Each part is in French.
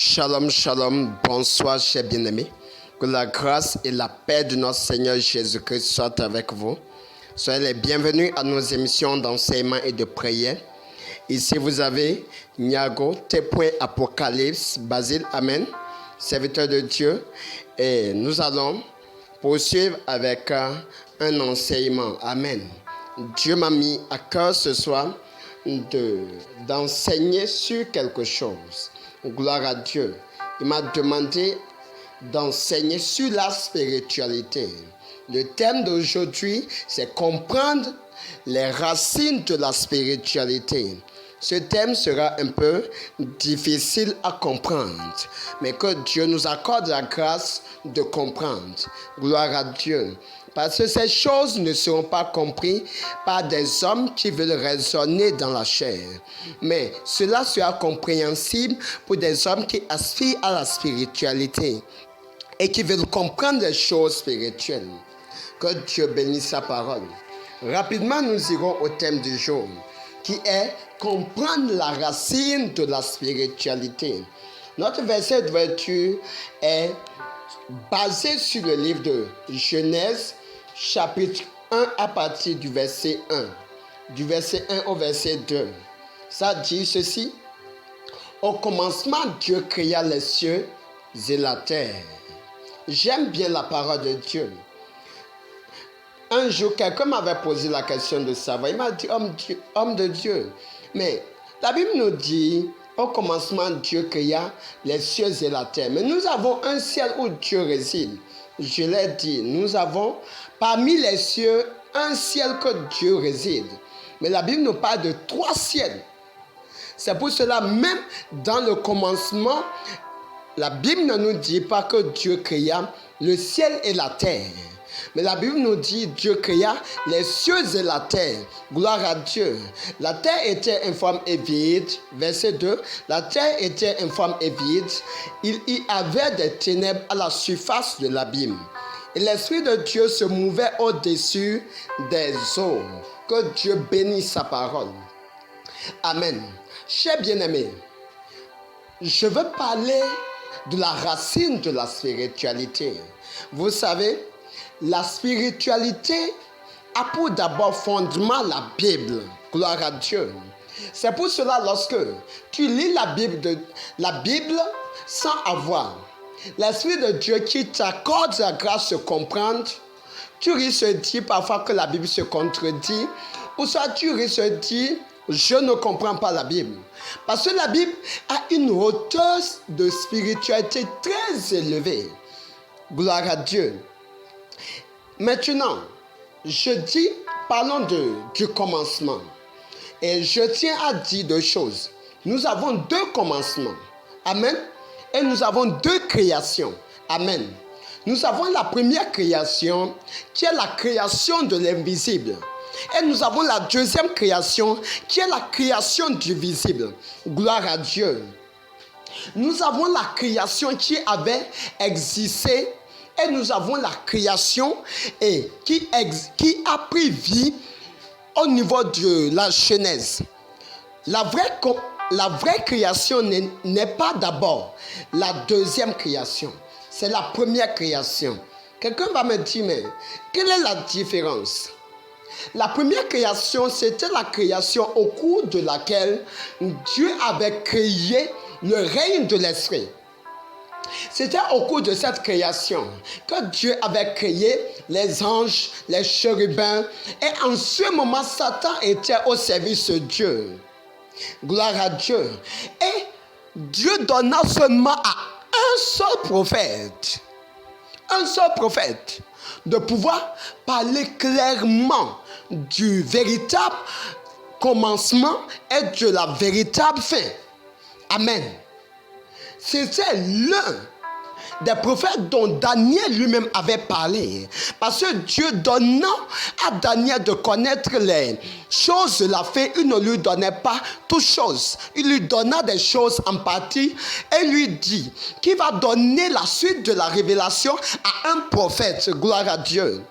Shalom, shalom, bonsoir, chers bien-aimés. Que la grâce et la paix de notre Seigneur Jésus-Christ soient avec vous. Soyez les bienvenus à nos émissions d'enseignement et de prière. Ici, vous avez Niago, T.Apocalypse, Basile, Amen, serviteur de Dieu. Et nous allons poursuivre avec un enseignement. Amen. Dieu m'a mis à cœur ce soir d'enseigner sur quelque chose. Gloire à Dieu. Il m'a demandé d'enseigner sur la spiritualité. Le thème d'aujourd'hui, c'est comprendre les racines de la spiritualité. Ce thème sera un peu difficile à comprendre, mais que Dieu nous accorde la grâce de comprendre. Gloire à Dieu. Parce que ces choses ne seront pas comprises par des hommes qui veulent raisonner dans la chair. Mais cela sera compréhensible pour des hommes qui aspirent à la spiritualité et qui veulent comprendre les choses spirituelles. Que Dieu bénisse sa parole. Rapidement, nous irons au thème du jour, qui est comprendre la racine de la spiritualité. Notre verset de lecture est basé sur le livre de Genèse, chapitre 1 à partir du verset 1. Du verset 1 au verset 2. Ça dit ceci. Au commencement, Dieu créa les cieux et la terre. J'aime bien la parole de Dieu. Un jour, quelqu'un m'avait posé la question de savoir. Il m'a dit, homme de Dieu. Mais la Bible nous dit, au commencement, Dieu créa les cieux et la terre. Mais nous avons un ciel où Dieu réside. Je l'ai dit, nous avons parmi les cieux un ciel que Dieu réside. Mais la Bible nous parle de 3 ciels. C'est pour cela, même dans le commencement, la Bible ne nous dit pas que Dieu créa le ciel et la terre. Mais la Bible nous dit Dieu créa les cieux et la terre. Gloire à Dieu. La terre était informe et vide. Verset 2. La terre était informe et vide. Il y avait des ténèbres à la surface de l'abîme. Et l'Esprit de Dieu se mouvait au-dessus des eaux. Que Dieu bénisse sa parole. Amen. Chers bien-aimés, je veux parler de la racine de la spiritualité. Vous savez, la spiritualité a pour d'abord fondement la Bible. Gloire à Dieu. C'est pour cela, lorsque tu lis la Bible sans avoir l'Esprit de Dieu qui t'accorde la grâce de comprendre, tu risques de dire parfois que la Bible se contredit, ou soit tu risques de dire je ne comprends pas la Bible. Parce que la Bible a une hauteur de spiritualité très élevée. Gloire à Dieu. Maintenant, je dis, parlons du commencement. Et je tiens à dire 2 choses. Nous avons 2 commencements. Amen. Et nous avons 2 créations. Amen. Nous avons la première création qui est la création de l'invisible. Et nous avons la deuxième création qui est la création du visible. Gloire à Dieu. Nous avons la création qui avait existé. Et nous avons la création qui a pris vie au niveau de la Genèse. La vraie création n'est pas d'abord la deuxième création. C'est la première création. Quelqu'un va me dire, mais quelle est la différence? La première création, c'était la création au cours de laquelle Dieu avait créé le règne de l'esprit. C'était au cours de cette création que Dieu avait créé les anges, les chérubins. Et en ce moment, Satan était au service de Dieu. Gloire à Dieu. Et Dieu donna seulement à un seul prophète, de pouvoir parler clairement du véritable commencement et de la véritable fin. Amen. C'était l'un des prophètes dont Daniel lui-même avait parlé. Parce que Dieu donnant à Daniel de connaître les choses de la fin, il ne lui donnait pas toutes choses. Il lui donna des choses en partie et lui dit qu'il va donner la suite de la révélation à un prophète. Gloire à Dieu.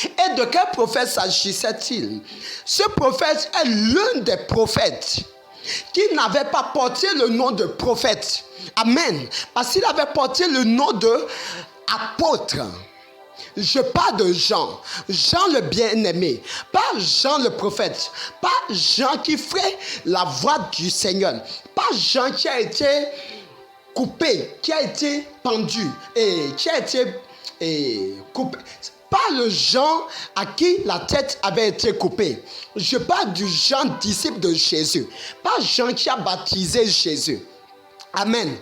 Et de quel prophète s'agissait-il? Ce prophète est l'un des prophètes qui n'avait pas porté le nom de prophète. Amen. Parce qu'il avait porté le nom de apôtre. Je parle de Jean, Jean le bien-aimé, pas Jean le prophète, pas Jean qui ferait la voix du Seigneur, pas Jean qui a été coupé, qui a été pendu et qui a été coupé. Pas le Jean à qui la tête avait été coupée. Je parle du Jean disciple de Jésus, pas Jean qui a baptisé Jésus. Amen.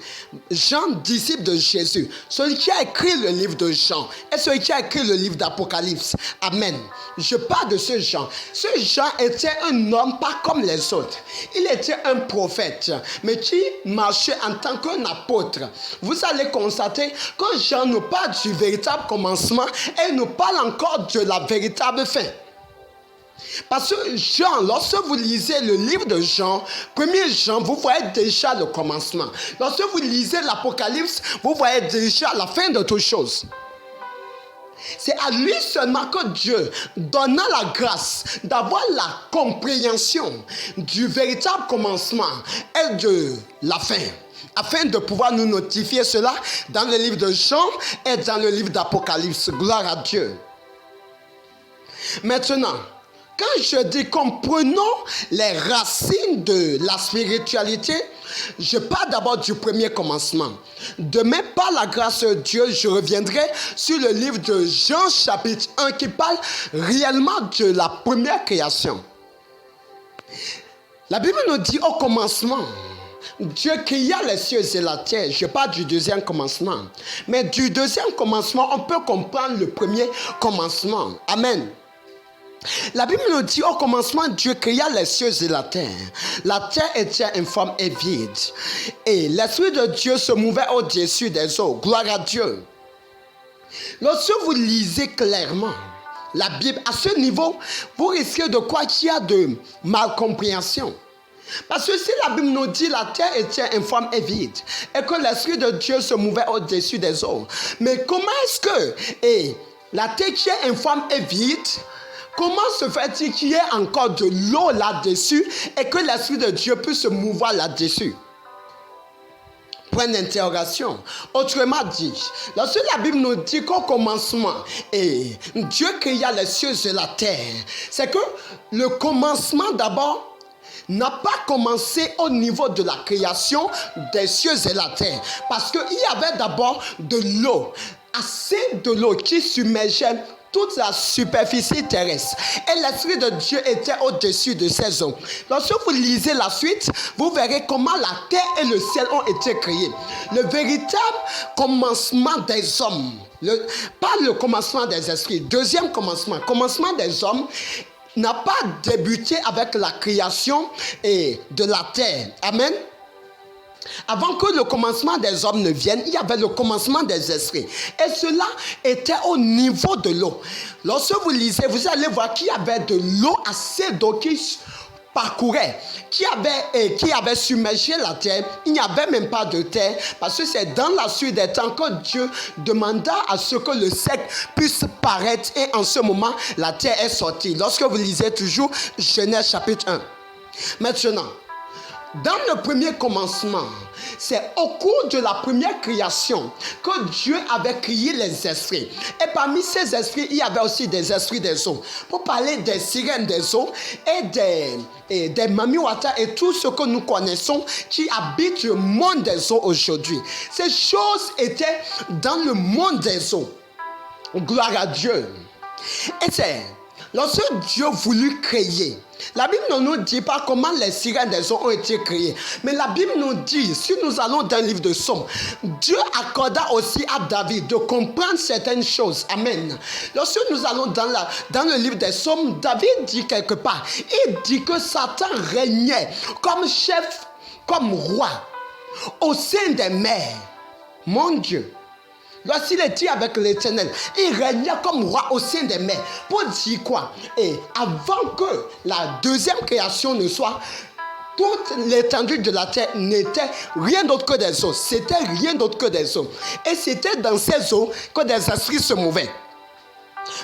Jean, disciple de Jésus, celui qui a écrit le livre de Jean et celui qui a écrit le livre d'Apocalypse. Amen. Je parle de ce Jean. Ce Jean était un homme pas comme les autres. Il était un prophète, mais qui marchait en tant qu'un apôtre. Vous allez constater que Jean nous parle du véritable commencement et nous parle encore de la véritable fin. Parce que Jean, lorsque vous lisez le livre de Jean, 1er Jean, vous voyez déjà le commencement. Lorsque vous lisez l'Apocalypse, vous voyez déjà la fin de toutes choses. C'est à lui seulement que Dieu donna la grâce d'avoir la compréhension du véritable commencement et de la fin, afin de pouvoir nous notifier cela dans le livre de Jean et dans le livre d'Apocalypse. Gloire à Dieu. Maintenant, quand je dis comprenons les racines de la spiritualité, je parle d'abord du premier commencement. Demain, par la grâce de Dieu, je reviendrai sur le livre de Jean chapitre 1 qui parle réellement de la première création. La Bible nous dit au commencement, Dieu créa les cieux et la terre. Je parle du deuxième commencement. Mais du deuxième commencement, on peut comprendre le premier commencement. Amen. La Bible nous dit au commencement, Dieu créa les cieux et la terre. La terre était informe et vide. Et l'Esprit de Dieu se mouvait au-dessus des eaux. Gloire à Dieu. Lorsque vous lisez clairement la Bible, à ce niveau, vous risquez de croire qu'il y a de malcompréhension. Parce que si la Bible nous dit la terre était informe et vide et que l'Esprit de Dieu se mouvait au-dessus des eaux, mais comment est-ce que la terre qui est informe et vide, comment se fait-il qu'il y ait encore de l'eau là-dessus et que l'Esprit de Dieu puisse se mouvoir là-dessus? Point d'interrogation. Autrement dit, lorsque la Bible nous dit qu'au commencement, Dieu créa les cieux et la terre, c'est que le commencement d'abord n'a pas commencé au niveau de la création des cieux et la terre. Parce qu'il y avait d'abord de l'eau, assez de l'eau qui submergeait toute la superficie terrestre. Et l'Esprit de Dieu était au-dessus de ces eaux. Lorsque vous lisez la suite, vous verrez comment la terre et le ciel ont été créés. Le véritable commencement des hommes, pas le commencement des esprits, deuxième commencement des hommes, n'a pas débuté avec la création de la terre. Amen. Avant que le commencement des hommes ne vienne, il y avait le commencement des esprits. Et cela était au niveau de l'eau. Lorsque vous lisez, vous allez voir qu'il y avait de l'eau, assez d'eau qui parcourait, qui avait submergé la terre. Il n'y avait même pas de terre, parce que c'est dans la suite des temps que Dieu demanda à ce que le sec puisse paraître. Et en ce moment, la terre est sortie. Lorsque vous lisez toujours Genèse chapitre 1. Maintenant, dans le premier commencement, c'est au cours de la première création que Dieu avait créé les esprits. Et parmi ces esprits, il y avait aussi des esprits des eaux. Pour parler des sirènes des eaux et des mamiwata et tout ce que nous connaissons qui habitent le monde des eaux aujourd'hui. Ces choses étaient dans le monde des eaux. Gloire à Dieu. Et c'est lorsque Dieu voulut créer, la Bible ne nous dit pas comment les sirènes des eaux ont été créées. Mais la Bible nous dit, si nous allons dans le livre de Psaumes, Dieu accorda aussi à David de comprendre certaines choses. Amen. Lorsque nous allons dans le livre des Psaumes, David dit quelque part, il dit que Satan régnait comme chef, comme roi, au sein des mers. Mon Dieu. Lorsqu'il était avec l'Éternel, il régnait comme roi au sein des mers. Pour dire quoi? Et avant que la deuxième création ne soit, toute l'étendue de la terre n'était rien d'autre que des eaux. C'était rien d'autre que des eaux. Et c'était dans ces eaux que des esprits se mouvaient.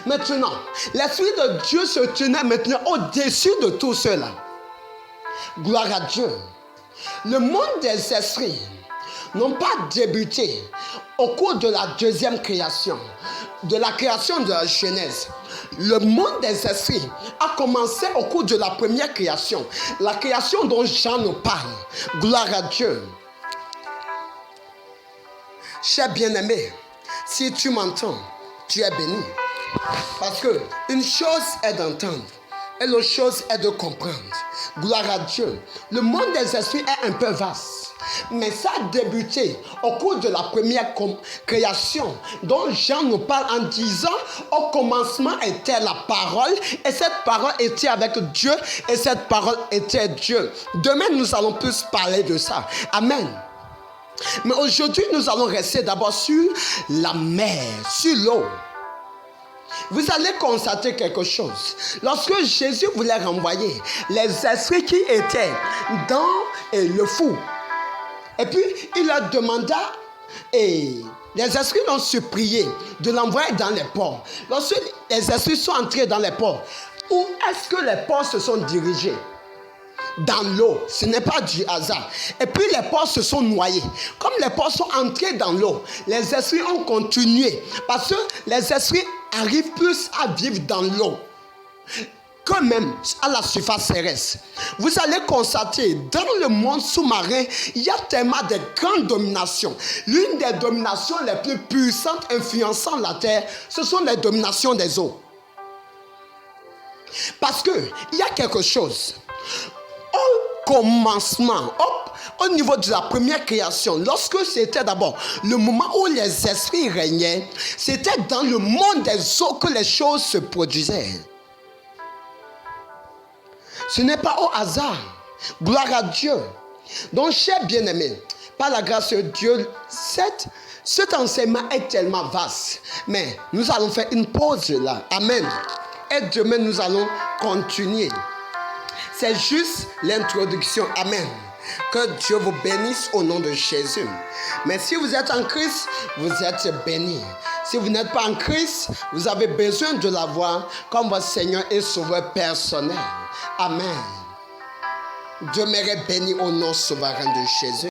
Maintenant, l'Esprit de Dieu se tenait maintenant au-dessus de tout cela. Gloire à Dieu. Le monde des esprits n'ont pas débuté au cours de la deuxième création, de la création de la Genèse. Le monde des esprits a commencé au cours de la première création, la création dont Jean nous parle. Gloire à Dieu. Cher bien-aimé, si tu m'entends, tu es béni. Parce que une chose est d'entendre et l'autre chose est de comprendre. Gloire à Dieu. Le monde des esprits est un peu vaste. Mais ça a débuté au cours de la première création dont Jean nous parle en disant au commencement était la parole et cette parole était avec Dieu et cette parole était Dieu. Demain nous allons plus parler de ça. Amen. Mais aujourd'hui nous allons rester d'abord sur la mer, sur l'eau. Vous allez constater quelque chose. Lorsque Jésus voulait renvoyer les esprits qui étaient dans le fou, et puis il leur demanda, et les esprits l'ont supplié de l'envoyer dans les ports. Lorsque les esprits sont entrés dans les ports, où est-ce que les ports se sont dirigés? Dans l'eau, ce n'est pas du hasard. Et puis les porcs se sont noyés. Comme les porcs sont entrés dans l'eau, les esprits ont continué. Parce que les esprits arrivent plus à vivre dans l'eau que même à la surface terrestre. Vous allez constater, dans le monde sous-marin, il y a tellement de grandes dominations. L'une des dominations les plus puissantes influençant la terre, ce sont les dominations des eaux. Parce qu'il y a quelque chose. Au commencement, au niveau de la première création, lorsque c'était d'abord le moment où les esprits régnaient, c'était dans le monde des eaux que les choses se produisaient. Ce n'est pas au hasard. Gloire à Dieu. Donc, chers bien-aimés, par la grâce de Dieu, cet enseignement est tellement vaste. Mais nous allons faire une pause là. Amen. Et demain, nous allons continuer. C'est juste l'introduction. Amen. Que Dieu vous bénisse au nom de Jésus. Mais si vous êtes en Christ, vous êtes bénis. Si vous n'êtes pas en Christ, vous avez besoin de l'avoir comme votre Seigneur et Sauveur personnel. Amen. Demeurez bénis au nom souverain de Jésus.